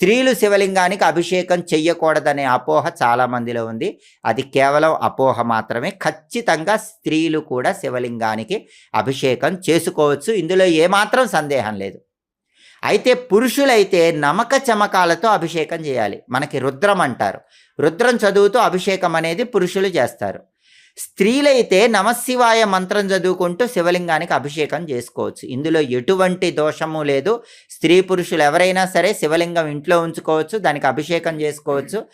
స్త్రీలు శివలింగానికి అభిషేకం చెయ్యకూడదనే అపోహ చాలా మందిలో ఉంది. అది కేవలం అపోహ మాత్రమే. ఖచ్చితంగా స్త్రీలు కూడా శివలింగానికి అభిషేకం చేసుకోవచ్చు. ఇందులో ఏమాత్రం సందేహం లేదు. అయితే పురుషులైతే నమక చమకాలతో అభిషేకం చేయాలి. మనకి రుద్రం అంటారు. రుద్రం చదువుతూ అభిషేకం అనేది పురుషులు చేస్తారు. స్త్రీలైతే నమశివాయ మంత్రం చదువుకుంటూ శివలింగానికి అభిషేకం చేసుకోవచ్చు. ఇందులో ఎటువంటి దోషము లేదు. స్త్రీ పురుషులు ఎవరైనా సరే శివలింగం ఇంట్లో ఉంచుకోవచ్చు, దానికి అభిషేకం చేసుకోవచ్చు.